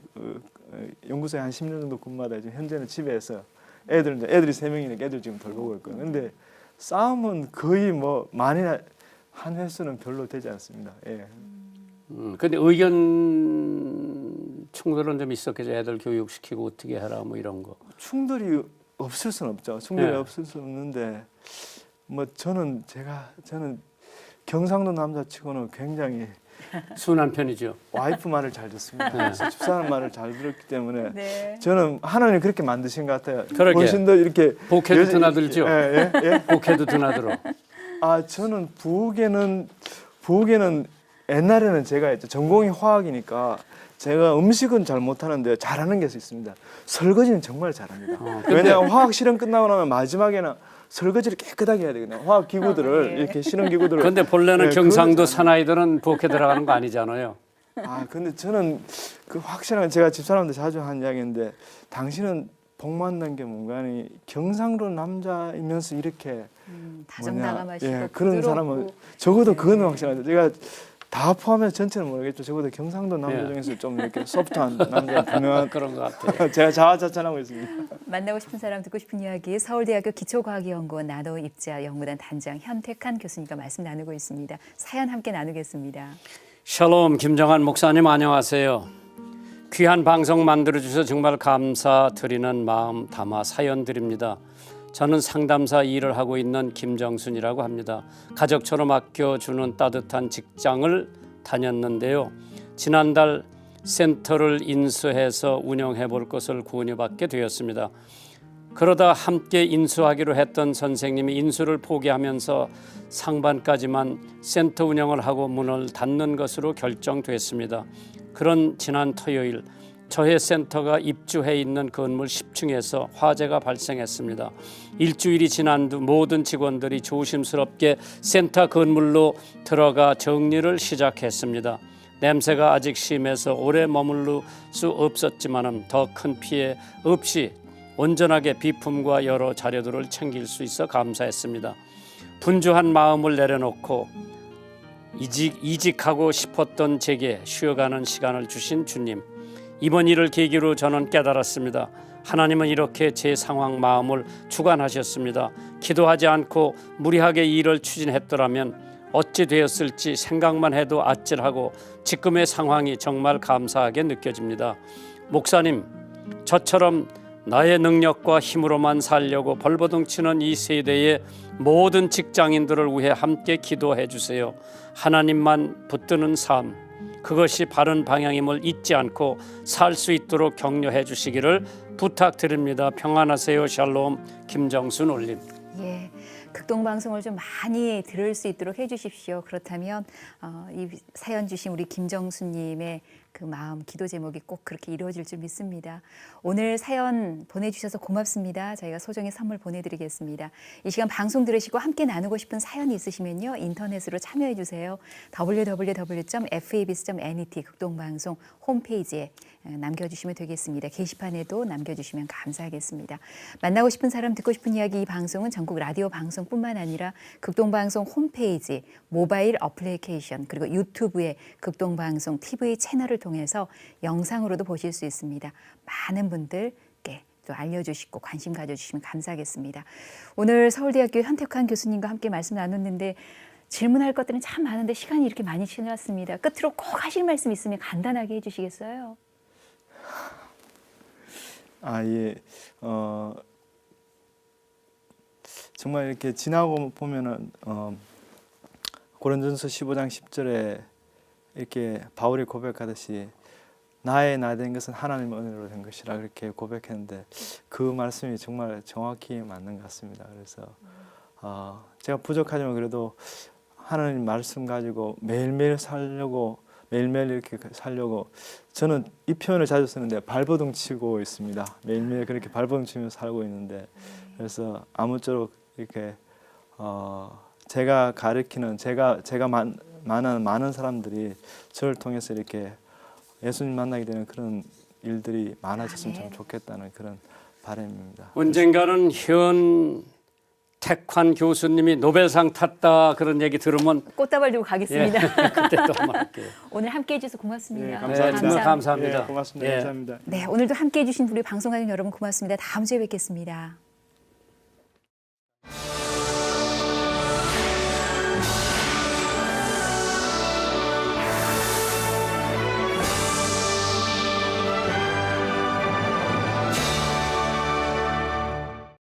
연구소에 한 10년 정도 근무하다 지금 현재는 집에서 애들이 3명이니까 애들 지금 돌보고 있거든요. 근데 싸움은 거의 뭐 만이나 한 횟수는 별로 되지 않습니다. 예. 근데 의견 충돌은 좀 있었겠죠. 애들 교육시키고 어떻게 해라 뭐 이런 거. 충돌이 없을 수는 없죠. 충돌이 네. 없을 수 없는데 뭐 저는 경상도 남자치고는 굉장히 순한 편이죠. 와이프 말을 잘 듣습니다. 그래서 집사람 말을 잘 들었기 때문에 네. 저는 하나님 그렇게 만드신 것 같아요. 그러게. 훨씬 더 이렇게 복해도 드나들죠. 예, 예, 예. 복해도 드나들어. 아 저는 부엌에는 옛날에는 제가 했죠. 전공이 화학이니까 제가 음식은 잘 못하는데 잘하는 게 있습니다. 설거지는 정말 잘합니다. 왜냐하면 화학 실험 끝나고 나면 마지막에는 설거지를 깨끗하게 해야 되거든요. 화학 기구들을 네. 이렇게 실험 기구들을. 그런데 본래는 네, 경상도 그거는 사나이들은 복해 들어가는 거 아니잖아요. 아 근데 저는 그 확실한 제가 집사람한테 자주 하는 이야기인데 당신은 복 만난 게 뭔가니 경상도 남자이면서 이렇게 다정다감하시고 예, 그런 사람은 부드럽고. 적어도 그건 확실한데 제가 다 포함해서 전체는 모르겠죠. 적어도 경상도 남자 예. 중에서 좀 이렇게 소프트한 남자 분명한 그런 것 같아요. 제가 자화자찬하고 있습니다. 만나고 싶은 사람 듣고 싶은 이야기 서울대학교 기초과학연구원 나노 입자 연구단 단장 현택한 교수님과 말씀 나누고 있습니다. 사연 함께 나누겠습니다. 샬롬 김정한 목사님 안녕하세요. 귀한 방송 만들어주셔서 정말 감사드리는 마음 담아 사연 드립니다. 저는 상담사 일을 하고 있는 김정순이라고 합니다. 가족처럼 아껴주는 따뜻한 직장을 다녔는데요. 지난달 센터를 인수해서 운영해 볼 것을 권유받게 되었습니다. 그러다 함께 인수하기로 했던 선생님이 인수를 포기하면서 상반까지만 센터 운영을 하고 문을 닫는 것으로 결정됐습니다. 그런 지난 토요일 저의 센터가 입주해 있는 건물 10층에서 화재가 발생했습니다. 일주일이 지난 후 모든 직원들이 조심스럽게 센터 건물로 들어가 정리를 시작했습니다. 냄새가 아직 심해서 오래 머무를 수 없었지만 더 큰 피해 없이 온전하게 비품과 여러 자료들을 챙길 수 있어 감사했습니다. 분주한 마음을 내려놓고 이직하고 싶었던 제게 쉬어가는 시간을 주신 주님, 이번 일을 계기로 저는 깨달았습니다. 하나님은 이렇게 제 상황 마음을 주관하셨습니다. 기도하지 않고 무리하게 일을 추진했더라면 어찌 되었을지 생각만 해도 아찔하고 지금의 상황이 정말 감사하게 느껴집니다. 목사님, 저처럼 나의 능력과 힘으로만 살려고 벌버둥 치는 이 세대의 모든 직장인들을 위해 함께 기도해 주세요. 하나님만 붙드는 삶, 그것이 바른 방향임을 잊지 않고 살 수 있도록 격려해 주시기를 부탁드립니다. 평안하세요. 샬롬. 김정순 올림. 예, 극동방송을 좀 많이 들을 수 있도록 해주십시오. 그렇다면 이 사연 주신 우리 김정수님의 그 마음, 기도 제목이 꼭 그렇게 이루어질 줄 믿습니다. 오늘 사연 보내주셔서 고맙습니다. 저희가 소정의 선물 보내드리겠습니다. 이 시간 방송 들으시고 함께 나누고 싶은 사연이 있으시면요. 인터넷으로 참여해 주세요. www.fabs.net 극동방송 홈페이지에 남겨주시면 되겠습니다. 게시판에도 남겨주시면 감사하겠습니다. 만나고 싶은 사람, 듣고 싶은 이야기, 이 방송은 전국 라디오 방송뿐만 아니라 극동방송 홈페이지, 모바일 어플리케이션, 그리고 유튜브의 극동방송 TV 채널을 통해서 영상으로도 보실 수 있습니다. 많은 분들께 또 알려주시고 관심 가져주시면 감사하겠습니다. 오늘 서울대학교 현택환 교수님과 함께 말씀 나눴는데 질문할 것들은 참 많은데 시간이 이렇게 많이 지났습니다. 끝으로 꼭 하실 말씀 있으면 간단하게 해주시겠어요? 예. 정말 이렇게 지나고 보면은 고린도전서 15장 10절에 이렇게 바울이 고백하듯이 나의 나 된 것은 하나님의 은혜로 된 것이라 그렇게 고백했는데 그 말씀이 정말 정확히 맞는 것 같습니다. 그래서 제가 부족하지만 그래도 하나님 말씀 가지고 매일매일 살려고 매일매일 이렇게 살려고 저는 이 표현을 자주 쓰는데 발버둥 치고 있습니다. 매일매일 그렇게 발버둥 치면서 살고 있는데 그래서 아무쪼록 이렇게 제가 가르치는 제가 만나는 많은 사람들이 저를 통해서 이렇게 예수님 만나게 되는 그런 일들이 많아졌으면 참 좋겠다는 그런 바람입니다. 언젠가는 현택환 교수님이 노벨상 탔다 그런 얘기 들으면 꽃다발 들고 가겠습니다. 그때 또 한번 할게요. 오늘 함께해 주셔서 고맙습니다. 네, 감사합니다. 정말 감사합니다. 네, 고맙습니다. 예. 감사합니다. 네, 오늘도 함께해 주신 우리 방송가족 여러분 고맙습니다. 다음 주에 뵙겠습니다.